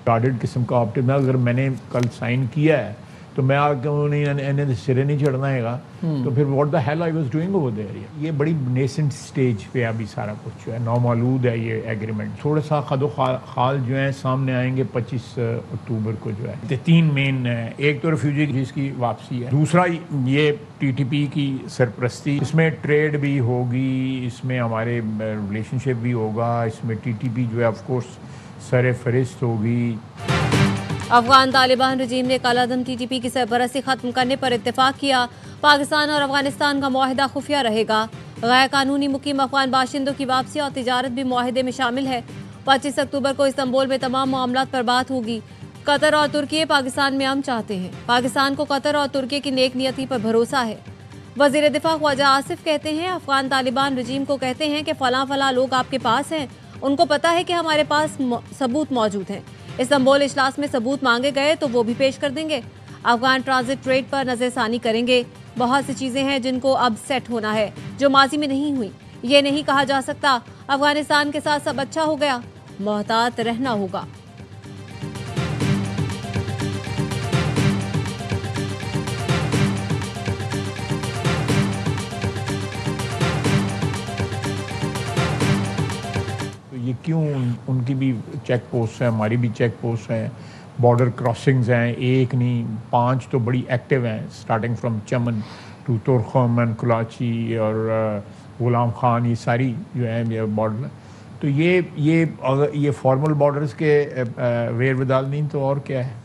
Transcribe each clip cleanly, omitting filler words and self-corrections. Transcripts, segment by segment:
Guarded किस्म का ऑप्टिम है। अगर मैंने कल साइन किया है तो मैं आगे इन्हें सिरे नहीं चढ़ना है, तो फिर what the hell I was doing over there. ये बड़ी नेसेंट स्टेज पे अभी सारा कुछ जो है नौमालूद है ये एग्रीमेंट। थोड़ा सा खदो खाल जो है सामने आएंगे 25 अक्टूबर को जो है। 3 मेन है, एक तो रेफ्यूजी जिसकी वापसी है, दूसरा ये TTP की सरपरस्ती, इसमें ट्रेड भी होगी, इसमें हमारे रिलेशनशिप भी होगा, इसमें TTP जो है ऑफकोर्स सर फहरिस्त होगी। अफगान तालिबान रजीम ने कालादम TTP की सरबरस्ती खत्म करने पर इत्तेफाक किया। पाकिस्तान और अफगानिस्तान का मुआहिदा खुफिया रहेगा। गैर कानूनी मुकीम अफगान बाशिंदों की वापसी और तिजारत भी मुआहिदे में शामिल है। 25 अक्टूबर को इस्तांबुल में तमाम मामलात पर बात होगी। कतर और तुर्की पाकिस्तान में अमन चाहते हैं। पाकिस्तान को कतर और तुर्की की नेक नियति पर भरोसा है। वजीर दिफा ख्वाजा आसिफ कहते हैं, अफगान तालिबान रजीम को कहते हैं कि फला लोग आपके पास हैं, उनको पता है कि हमारे पास सबूत मौजूद हैं। इस्तांबुल इजलास में सबूत मांगे गए तो वो भी पेश कर देंगे। अफगान ट्रांजिट ट्रेड पर नजरसानी करेंगे। बहुत सी चीजें हैं जिनको अब सेट होना है, जो माजी में नहीं हुई। ये नहीं कहा जा सकता अफगानिस्तान के साथ सब अच्छा हो गया, मोहतात रहना होगा। ये क्यों उनकी भी चेक पोस्ट है, हमारी भी चेक पोस्ट है, बॉर्डर क्रॉसिंग्स हैं, एक नहीं 5 तो बड़ी एक्टिव हैं, starting from Chaman to Torkham and Karachi और गुलाम खान, ये सारी जो है बॉर्डर। तो ये फॉर्मल बॉर्डर्स के वेर विदाल नहीं तो और क्या है।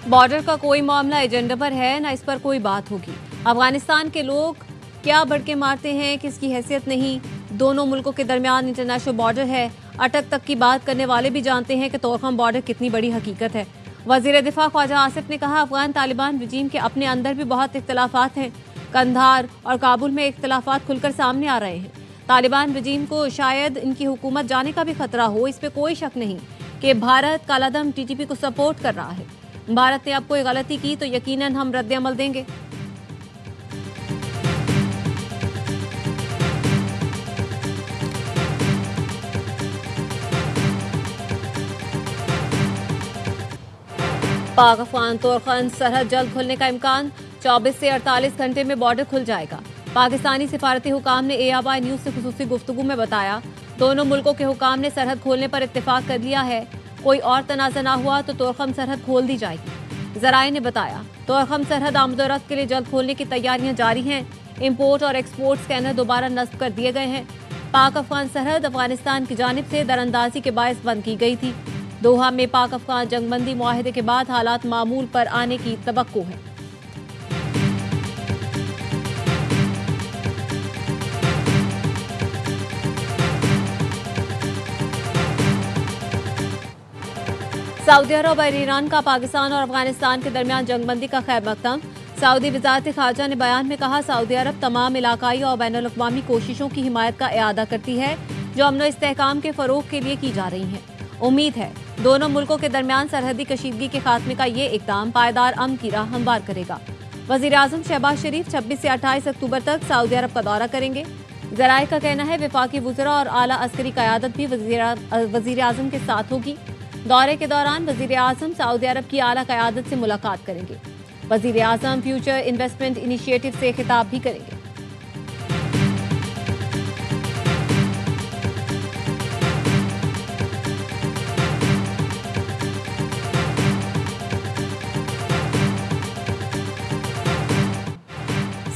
बॉर्डर का कोई मामला एजेंडा पर है ना, इस पर कोई बात होगी। अफगानिस्तान के लोग क्या भड़के मारते हैं किसकी हैसियत नहीं। दोनों मुल्कों के दरमियान इंटरनेशनल बॉर्डर है। अटक तक की बात करने वाले भी जानते हैं कि तोरखम बॉर्डर कितनी बड़ी हकीकत है। वजीर दिफा ख्वाजा आसिफ ने कहा, अफगान तालिबान रजीम के अपने अंदर भी बहुत इख्तलाफात हैं। कंधार और काबुल में इख्तलाफात खुलकर सामने आ रहे हैं। तालिबान रजीम को शायद इनकी हुकूमत जाने का भी खतरा हो, इस पर कोई शक नहीं कि भारत कालादम TTP को सपोर्ट कर रहा है। भारत ने अब कोई गलती की तो यकीनन हम रद्द अमल देंगे। पाक अफगान तोरखंड सरहद जल्द खुलने का इम्कान। 24 से 48 घंटे में बॉर्डर खुल जाएगा। पाकिस्तानी सिफारती हुकाम ने AFI न्यूज से खुसूसी गुफ्तगू में बताया, दोनों मुल्कों के हुकाम ने सरहद खोलने पर इत्तेफाक कर लिया है। कोई और तनाज़ा ना हुआ तो तोरखम सरहद खोल दी जाएगी। ज़राए ने बताया, तोरखम सरहद आमदोरफ्त के लिए जल्द खोलने की तैयारियां जारी हैं। इंपोर्ट और एक्सपोर्ट स्कैनर दोबारा नस्ब कर दिए गए हैं। पाक अफगान सरहद अफगानिस्तान की जानिब से दरअंदाजी के बायस बंद की गई थी। दोहा में पाक अफगान जंगबंदी मुआहिदे के बाद हालात मामूल पर आने की तवक्को है। सऊदी अरब और ईरान का पाकिस्तान और अफगानिस्तान के दरमियान जंगबंदी का खैर मकदम। सऊदी वज़ारत ख़ारजा ने बयान में कहा, सऊदी अरब तमाम इलाकाई और बैनुल-अक़वामी कोशिशों की हिमायत का इआदा करती है जो अमन और इस्तेहकाम के फ़रोग़ के लिए की जा रही हैं। उम्मीद है दोनों मुल्कों के दरमियान सरहदी कशीदगी के खात्मे का ये इक़दाम पायदार अमन की राह हमवार करेगा। वज़ीर आज़म शहबाज शरीफ 26 से 28 अक्टूबर तक सऊदी अरब का दौरा करेंगे। ज़राए का कहना है, वफाकी वज़रा और आला अस्करी क़यादत भी वज़ीर आज़म के साथ होगी। दौरे के दौरान वज़ीर आज़म सऊदी अरब की आला क़यादत से मुलाकात करेंगे। वज़ीर आज़म फ्यूचर इन्वेस्टमेंट इनिशिएटिव से खिताब भी करेंगे।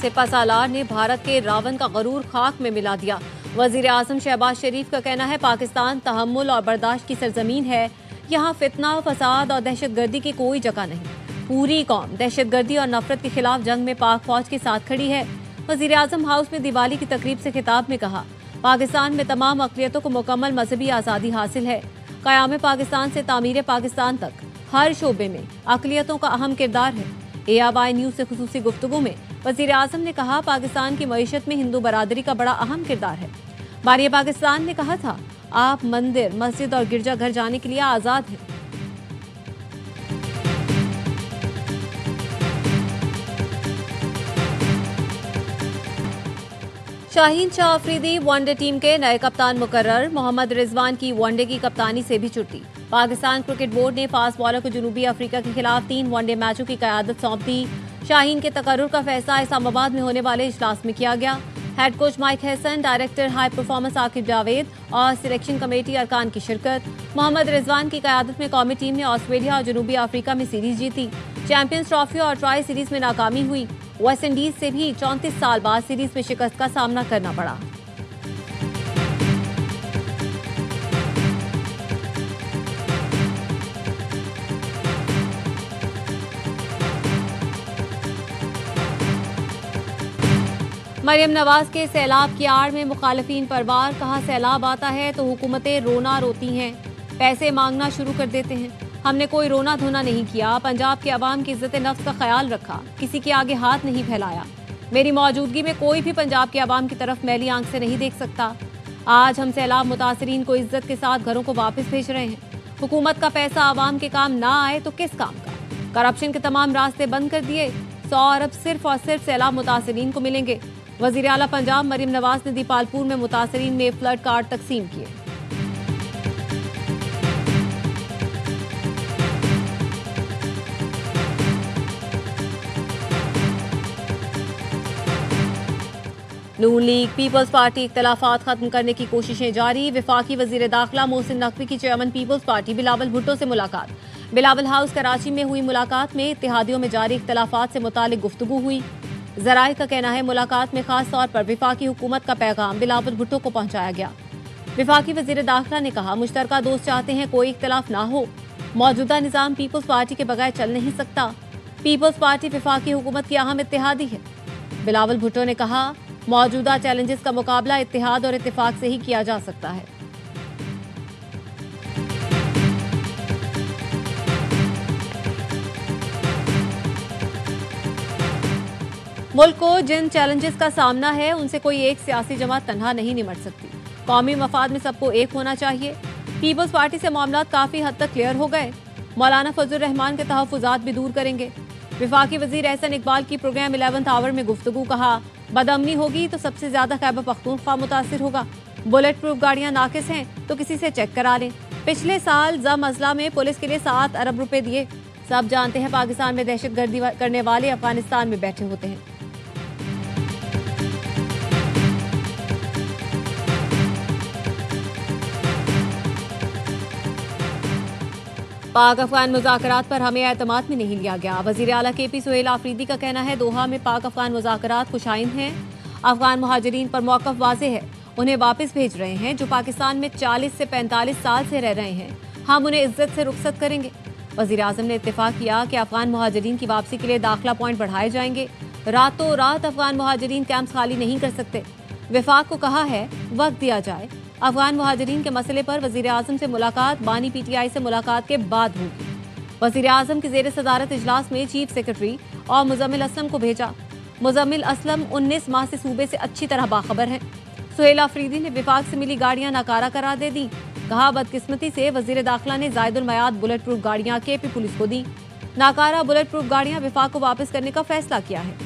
सिपहसालार ने भारत के रावण का गरूर खाक में मिला दिया। वज़ीर आज़म शहबाज शरीफ का कहना है, पाकिस्तान तहम्मुल और बर्दाश्त की सरजमीन है। यहाँ फितना, फसाद और दहशतगर्दी की कोई जगह नहीं। पूरी कौम दहशतगर्दी और नफरत के खिलाफ जंग में पाक फौज के साथ खड़ी है। वज़ीर आज़म हाउस में दिवाली की तकरीब से खिताब में कहा, पाकिस्तान में तमाम अक़लियतों को मुकम्मल मजहबी आज़ादी हासिल है। क़याम पाकिस्तान से तामीर पाकिस्तान तक हर शोबे में अक़लियतों का अहम किरदार है। AFI न्यूज़ से खुसूसी गुफ्तगू में वज़ीर आज़म ने कहा, पाकिस्तान की मईशत में हिंदू बरादरी का बड़ा अहम किरदार है। बानी पाकिस्तान ने कहा था, आप मंदिर, मस्जिद और गिरजाघर जाने के लिए आज़ाद हैं। शाहीन शाह अफरीदी वनडे टीम के नए कप्तान मुकर्रर। मोहम्मद रिजवान की वनडे की कप्तानी से भी छुट्टी। पाकिस्तान क्रिकेट बोर्ड ने फास्ट बॉलर को जनूबी अफ्रीका के खिलाफ 3 वनडे मैचों की क़यादत सौंप दी। शाहीन के तकर्रुर का फैसला इस्लामाबाद में होने वाले इजलास में किया गया। Head coach mic Hesson, director high performance Aqib Javed और सिलेक्शन कमेटी अरकान की शिरकत। मोहम्मद रिजवान की क़यादत में कौमी टीम ने ऑस्ट्रेलिया और जनूबी अफ्रीका में सीरीज जीती। चैंपियंस ट्रॉफी और ट्राई सीरीज में नाकामी हुई। वेस्ट इंडीज से भी 34 साल बाद सीरीज में शिकस्त का सामना करना पड़ा। मरियम नवाज के सैलाब की आड़ में मुखालिफिन पर वार। कहा, सैलाब आता है तो हुकूमतें रोना रोती हैं, पैसे मांगना शुरू कर देते हैं। हमने कोई रोना धोना नहीं किया। पंजाब के अवाम की इज्जत नफ्स का ख्याल रखा, किसी के आगे हाथ नहीं फैलाया। मेरी मौजूदगी में कोई भी पंजाब के अवाम की तरफ मैली आंख से नहीं देख सकता। आज हम सैलाब मुतासरीन को इज्जत के साथ घरों को वापस भेज रहे हैं। हुकूमत का पैसा अवाम के काम ना आए तो किस काम का? करप्शन के तमाम रास्ते बंद कर दिए। 100 अरब सिर्फ और सिर्फ सैलाब मुतासरीन को मिलेंगे। वजीर आला पंजाब मरियम नवाज ने दीपालपुर में मुतासरीन में फ्लड कार्ड तकसीम किए। नून लीग पीपल्स पार्टी इख्तलाफात खत्म करने की कोशिशें जारी। वफाकी वजीर दाखिला मोहसिन नकवी की चेयरमैन पीपल्स पार्टी बिलावल भुट्टो से मुलाकात। बिलावल हाउस कराची में हुई मुलाकात में इत्तेहादियों में जारी इख्तलाफात से मुतालिक गुफ्तगू हुई। जराए का कहना है मुलाकात में खास तौर पर वफाकी हुकूमत का पैगाम बिलावल भुट्टो को पहुंचाया गया। वफाकी वजीर दाखिला ने कहा, मुश्तरका दोस्त चाहते हैं कोई इख्तलाफ ना हो। मौजूदा निज़ाम पीपल्स पार्टी के बगैर चल नहीं सकता। पीपल्स पार्टी वफाकी हुकूमत की अहम इत्तेहादी है। बिलावल भुट्टो ने कहा, मौजूदा चैलेंजेस का मुकाबला इत्तेहाद और इत्तेफाक से ही किया जा सकता है। मुल्क को जिन चैलेंजेस का सामना है उनसे कोई एक सियासी जमात तन्हा नहीं निमट सकती। कौमी मफाद में सबको एक होना चाहिए। पीपल्स पार्टी से मामला काफी हद तक क्लियर हो गए। मौलाना फजल रहमान के तहफ़्फ़ुज़ात भी दूर करेंगे। वफाकी वजीर एहसन इकबाल की प्रोग्राम 11th आवर में गुफ्तगू। कहा, बदअमनी होगी तो सबसे ज्यादा खैबर पख्तूनख्वा मुतासिर होगा। बुलेट प्रूफ गाड़ियां नाकिस हैं तो किसी से चेक करा लें। पिछले साल जम अजला में पुलिस के लिए 7 अरब रुपए दिए। सब जानते हैं पाकिस्तान में दहशतगर्दी करने वाले अफगानिस्तान में बैठे होते हैं। पाक अफगान मुज़ाकरात पर हमें एतमाद में नहीं लिया गया। वज़ीर आला KP सुहेल आफरीदी का कहना है, दोहा में पाक अफगान मुज़ाकरात खुशाइन हैं। अफगान मुहाजिरीन पर मौक़िफ़ वाज़ेह है, उन्हें वापस भेज रहे हैं जो पाकिस्तान में 40 से 45 साल से रह रहे हैं। हम उन्हें इज्जत से रुखसत करेंगे। वज़ीर आज़म ने इत्तेफाक किया कि अफगान मुहाजिरीन की वापसी के लिए दाखिला पॉइंट बढ़ाए जाएंगे। रातों रात अफगान मुहाजिरीन कैंप्स खाली नहीं कर सकते। वफाक को कहा है वक्त दिया जाए। अफगान मुहाजिरीन के मसले पर वज़ीर आज़म से मुलाकात बानी PTI से मुलाकात के बाद होगी। वज़ीर आज़म की ज़ेर सदारत इजलास में चीफ सेक्रेटरी और मुज़म्मिल असलम को भेजा। मुज़म्मिल असलम 19 माह से सूबे से अच्छी तरह बाखबर हैं। सुहेल आफरीदी ने विफाक से मिली गाड़ियां नाकारा करार दे दी। कहा, बदकिस्मती से वज़ीर दाखिला ने ज़ायदुल मयाद बुलेट प्रूफ गाड़ियां KP पुलिस को दी। नाकारा बुलेट प्रूफ गाड़ियां विफाक को वापस करने का फैसला किया है।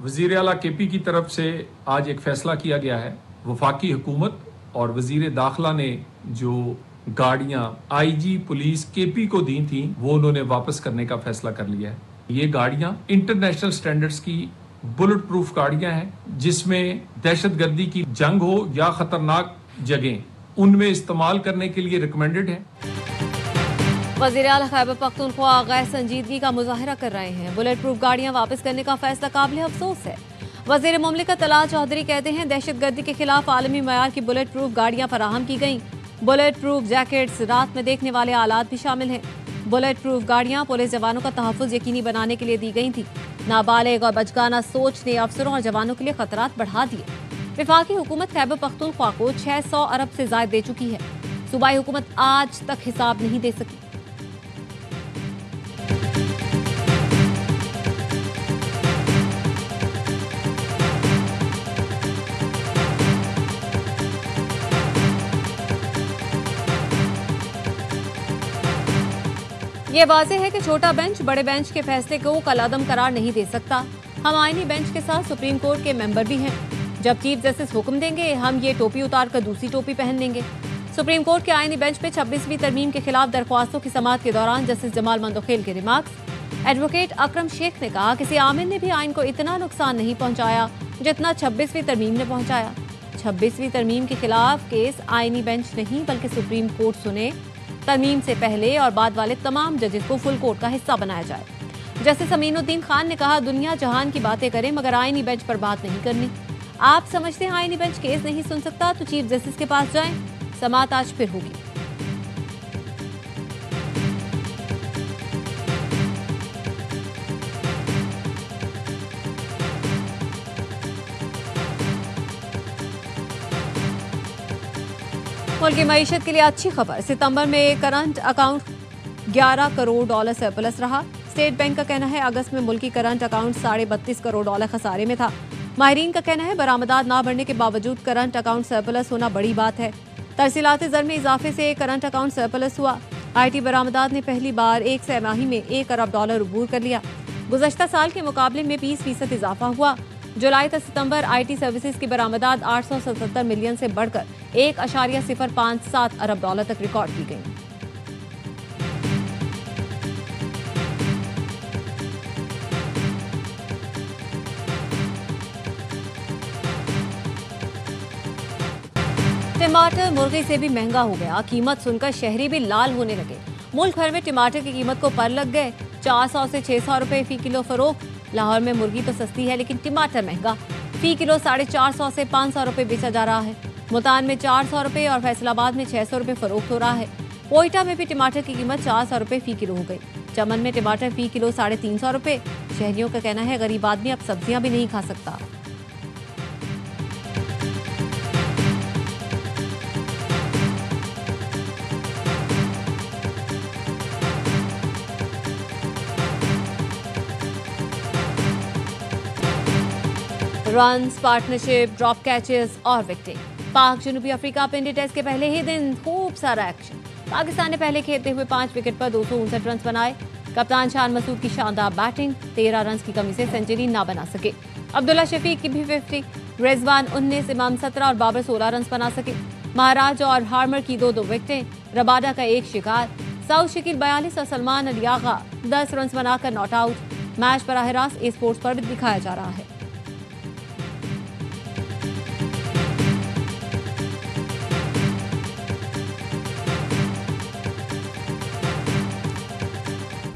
वज़ीर आला KP की तरफ से आज एक फ़ैसला किया गया है। वफाकी हुकूमत और वज़ीर दाखिला ने जो गाड़ियाँ IG पुलिस KP को दी थी वो उन्होंने वापस करने का फैसला कर लिया है। ये गाड़ियाँ इंटरनेशनल स्टैंडर्ड्स की बुलेट प्रूफ गाड़ियाँ हैं, जिसमें दहशतगर्दी की जंग हो या ख़तरनाक जगह उनमें इस्तेमाल करने के लिए रिकमेंडेड है। वज़ीर आला खैबर पख्तूनख्वा गैर संजीदगी का मुजाहरा कर रहे हैं। बुलेट प्रूफ गाड़ियां वापस करने का फैसला काबिल अफसोस है। वज़ीर मुमलिकत तलाल चौधरी कहते हैं, दहशतगर्दी के खिलाफ आलमी मयार की बुलेट प्रूफ गाड़ियां फराहम की गईं। बुलेट प्रूफ जैकेट्स, रात में देखने वाले आलात भी शामिल हैं। बुलेट प्रूफ गाड़ियां पुलिस जवानों का तहफ़्फ़ुज़ यकीनी बनाने के लिए दी गई थी। नाबालिग और बचकाना सोच ने अफसरों और जवानों के लिए खतरात बढ़ा दिए। वफाकी हुकूमत खैबर पख्तूनख्वा को 600 अरब से ज़ायद दे चुकी है। सूबाई हुकूमत आज तक हिसाब नहीं दे सकी। ये वाज़ेह है कि छोटा बेंच बड़े बेंच के फैसले को कलादम करार नहीं दे सकता। हम आईनी बेंच के साथ सुप्रीम कोर्ट के मेंबर भी हैं। जब चीफ जस्टिस हुक्म देंगे हम ये टोपी उतार कर दूसरी टोपी पहन लेंगे। सुप्रीम कोर्ट के आईनी बेंच पे 26वीं तरमीम के खिलाफ दरख्वास्तों की समाअत के दौरान जस्टिस जमाल मंदोखेल के रिमार्क्स। एडवोकेट अकरम शेख ने कहा किसी आमिर ने भी आइन को इतना नुकसान नहीं पहुंचाया जितना 26वीं तरमीम ने पहुंचाया। 26वीं तरमीम के खिलाफ केस आईनी बेंच नहीं बल्कि सुप्रीम कोर्ट सुने। तरमीम से पहले और बाद वाले तमाम जजेस को फुल कोर्ट का हिस्सा बनाया जाए। जस्टिस अमीनुद्दीन खान ने कहा दुनिया जहान की बातें करें मगर आईनी बेंच पर बात नहीं करनी। आप समझते हैं आईनी बेंच केस नहीं सुन सकता तो चीफ जस्टिस के पास जाएं। समाअत आज फिर होगी। मुल्क की मईशत के लिए अच्छी खबर। सितंबर में करंट अकाउंट $11 करोड़ सरप्लस रहा। स्टेट बैंक का कहना है अगस्त में मुल्की करंट अकाउंट $32.5 करोड़ खसारे में था। माहिरीन का कहना है बरामदात ना बढ़ने के बावजूद करंट अकाउंट सरप्लस होना बड़ी बात है। तरसीलात ज़र में इजाफे से करंट अकाउंट सरप्लस हुआ। IT बरामदात ने पहली बार एक तिमाही में $1 अरब अबूर कर लिया। गुज़श्ता साल के मुकाबले में 20% इजाफा हुआ। जुलाई से सितंबर IT सर्विसेज की बरामदात 877 मिलियन से बढ़कर $1.057 अरब तक रिकॉर्ड की गई। टमाटर मुर्गी से भी महंगा हो गया। कीमत सुनकर शहरी भी लाल होने लगे। मुल्क भर में टमाटर की कीमत को पर लग गए। 400 से 600 रुपए फी किलो फरोख्त। लाहौर में मुर्गी तो सस्ती है लेकिन टमाटर महंगा। फी किलो 450 से 500 रुपए बेचा जा रहा है। मुल्तान में 400 रुपए और फैसलाबाद में 600 रुपए फरोख्त हो रहा है। कोयटा में भी टमाटर की कीमत 400 रुपए फी किलो हो गई। चमन में टमाटर फी किलो 350 रुपए। शहरियों का कहना है गरीब आदमी अब सब्जियां भी नहीं खा सकता। रन्स, पार्टनरशिप, ड्रॉप कैचेस और विकेटें। पाक जनूबी अफ्रीका पिंडी टेस्ट के पहले ही दिन खूब सारा एक्शन। पाकिस्तान ने पहले खेलते हुए 5 विकेट पर 259 रन बनाए। कप्तान शान मसूद की शानदार बैटिंग। 13 रन की कमी से सेंचुरी ना बना सके। अब्दुल्ला शफीक की भी 50। रिजवान 19, इमाम 17 और बाबर 16 रन बना सके। महाराज और हार्मर की 2 विकेटें। रबाडा का 1 शिकार। साउथ शकील 42 और सलमान अली आगा 10 रन बनाकर नॉट आउट। मैच बराह रास्त ए स्पोर्ट्स पर भी दिखाया जा रहा है।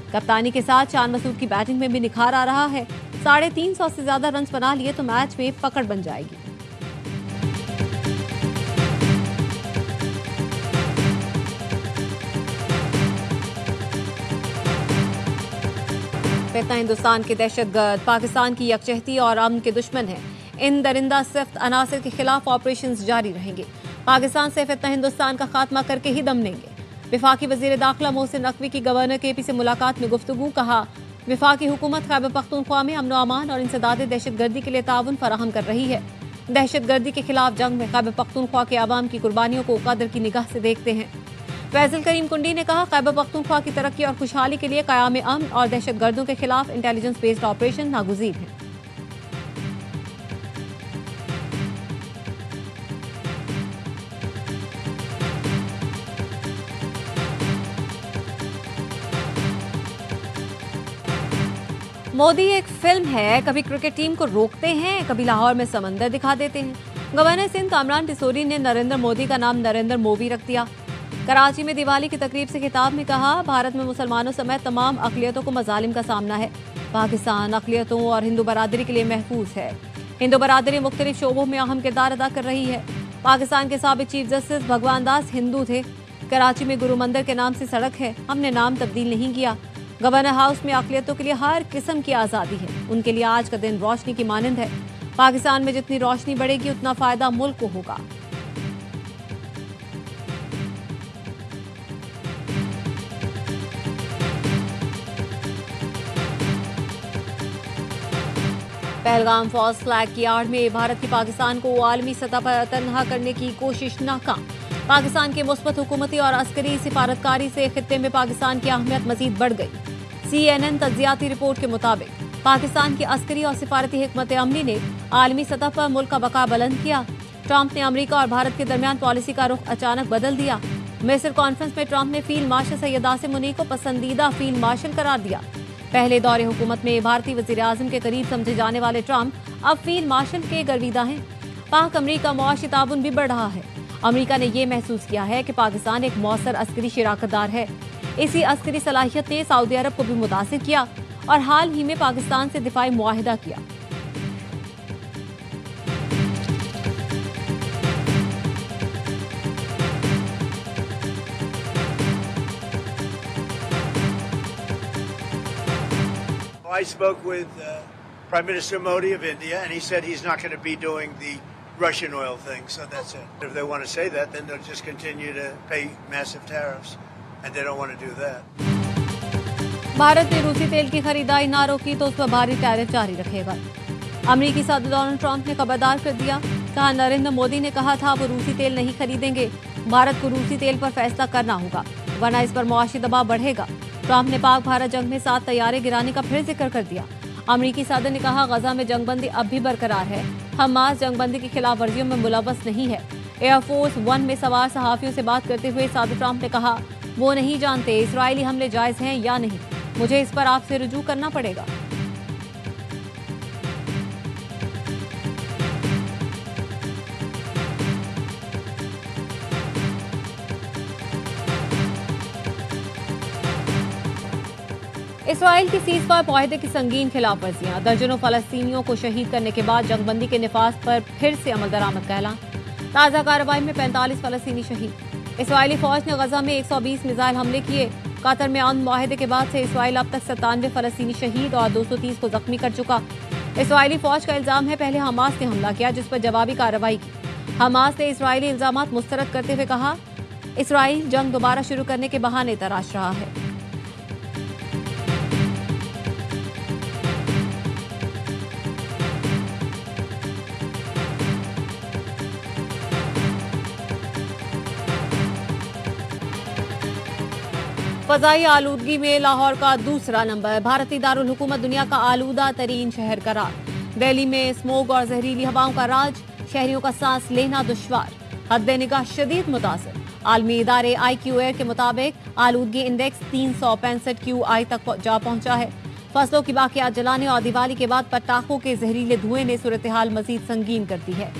कप्तानी के साथ शान मसूद की बैटिंग में भी निखार आ रहा है। 350 से ज्यादा रन बना लिए तो मैच में पकड़ बन जाएगी। फितना हिंदुस्तान के दहशतगर्द पाकिस्तान की यकजहती और अमन के दुश्मन हैं। इन दरिंदा सिफ्त अनासर के खिलाफ ऑपरेशंस जारी रहेंगे। पाकिस्तान से फितना हिंदुस्तान का खात्मा करके ही दम लेंगे। विफाकी वजीर दाखिला मोहसिन नकवी की गवर्नर KP से मुलाकात में गुफ्तगू। कहा विफाकी हुकूमत खैबर पख्तूनख्वा में अमन अमान और इंसदाद दहशतगर्दी के लिए ताउन फराहम कर रही है। दहशतगर्दी के खिलाफ जंग में खैबर पख्तूनख्वा के अवाम की कुर्बानियों को कदर की निगाह से देखते हैं। फैजल करीम कुंडी ने कहा खैबर पख्तूनख्वा की तरक्की और खुशहाली के लिए क़याम अमन और दहशतगर्दों के खिलाफ इंटेलिजेंस बेस्ड ऑपरेशन नागुज़ीर है। मोदी एक फिल्म है। कभी क्रिकेट टीम को रोकते हैं, कभी लाहौर में समंदर दिखा देते हैं। गवर्नर सिंध कामरान डिसोरी ने नरेंद्र मोदी का नाम नरेंद्र मोवी रख दिया। कराची में दिवाली की तकरीब से खिताब में कहा भारत में मुसलमानों समेत तमाम अक़लियतों को मजालिम का सामना है। पाकिस्तान अक़लियतों और हिंदू बरादरी के लिए महफूज है। हिंदू बरादरी मुख्तलिफ शोबों में अहम किरदार अदा कर रही है। पाकिस्तान के साबिक़ चीफ जस्टिस भगवान दास हिंदू थे। कराची में गुरु मंदिर के नाम से सड़क है, हमने नाम तब्दील नहीं किया। गवर्नर हाउस में अक़लियतों के लिए हर किस्म की आज़ादी है। उनके लिए आज का दिन रोशनी की मानंद है। पाकिस्तान में जितनी रोशनी बढ़ेगी उतना फायदा मुल्क को होगा। पहलगाम फॉल्स फ्लैग की आड़ में भारत की पाकिस्तान को आलमी सतह पर तन्हा करने की कोशिश नाकाम। पाकिस्तान के मुस्बत हुकूमती और अस्करी सिफारतकारी से खित्ते में पाकिस्तान की अहमियत मजीद बढ़ गई। CNN तज्जियाती रिपोर्ट के मुताबिक पाकिस्तान की अस्करी और सिफारती हिकमत अमली ने आलमी सतह पर मुल्क का बका बुलंद किया। ट्रंप ने अमेरिका और भारत के दरमियान पॉलिसी का रुख अचानक बदल दिया। मिस्र कॉन्फ्रेंस में ट्रंप ने फील्ड मार्शल सैयद आसिम मुनीर को पसंदीदा फील्ड मार्शल करार दिया। पहले दौरे हुकूमत में भारतीय वजीर आजम के करीब समझे जाने वाले ट्रंप अब फील्ड मार्शल के गर्विदा हैं। पाक अमरीका मुआशी ताउन भी बढ़ रहा है। अमरीका ने यह महसूस किया है कि पाकिस्तान एक मौसर अस्करी शराकतदार है। इसी अस्करी सलाहियत ने सऊदी अरब को भी मुतासिर किया और हाल ही में पाकिस्तान से दिफाई मुआहिदा किया। I spoke with Prime Minister Modi of India, and he said he's not going to be doing the Russian oil thing, so that's it. If they want to say that, then they'll just continue to pay massive tariffs, and they don't want to do that. Bharat ने रूसी तेल की खरीदारी ना रोकी तो उस पर भारी टैरिफ जारी रखेगा। अमरीकी सदर डोनाल्ड ट्रंप ने खबरदार कर दिया। कहा, नरेंद्र मोदी ने कहा था वो रूसी तेल नहीं खरीदेंगे। भारत को रूसी तेल पर फैसला करना होगा, वरना इस पर मुआशी दबाव बढ़ेगा। ट्रंप ने पाक भारत जंग में 7 तैयारे गिराने का फिर जिक्र कर दिया। अमरीकी सदर ने कहा, गजा में जंगबंदी अब भी बरकरार है। हमास जंगबंदी की खिलाफ वर्जियों में मुलव्वस नहीं है। एयरफोर्स 1 में सवार सहाफियों से बात करते हुए सदर ट्रंप ने कहा, वो नहीं जानते इजरायली हमले जायज हैं या नहीं, मुझे इस पर आपसे रुजू करना पड़ेगा। इसराइल की सीज फायर मुआहदे की संगीन खिलाफ वर्जियां। दर्जनों फलस्तीनियों को शहीद करने के बाद जंगबंदी के निफाज पर फिर से अमल दरामद का ऐलान। ताज़ा कार्रवाई में 45 फलस्तीनी शहीद। इसराइली फौज ने गजा में 120 मिसाइल हमले किए। कतर में अमन मुआहदे के बाद से इसराइल अब तक 97 फलस्तीनी शहीद और 230 को जख्मी कर चुका। इसराइली फौज का इल्जाम है पहले हमास ने हमला किया, जिस पर जवाबी कार्रवाई की। हमास ने इसराइली इल्जामात मुस्तरद करते हुए कहा, इसराइल जंग दोबारा शुरू करने के बहाने तराश रहा है। फजाई आलूदगी में लाहौर का दूसरा नंबर। भारतीय दारुल हुकूमत दुनिया का आलूदा तरीन शहर करार। दिल्ली में स्मोग और जहरीली हवाओं का राज, शहरियों का सांस लेना दुश्वार। हद्दे निगाह शदीद मुतासिर। आलमी इदारे IQ Air के मुताबिक आलूदगी इंडेक्स 365 QI तक जा पहुंचा है। फसलों की बाकियात जलाने और दिवाली के बाद पटाखों के जहरीले धुएं ने सूरत हाल मजीद संगीन कर दी है।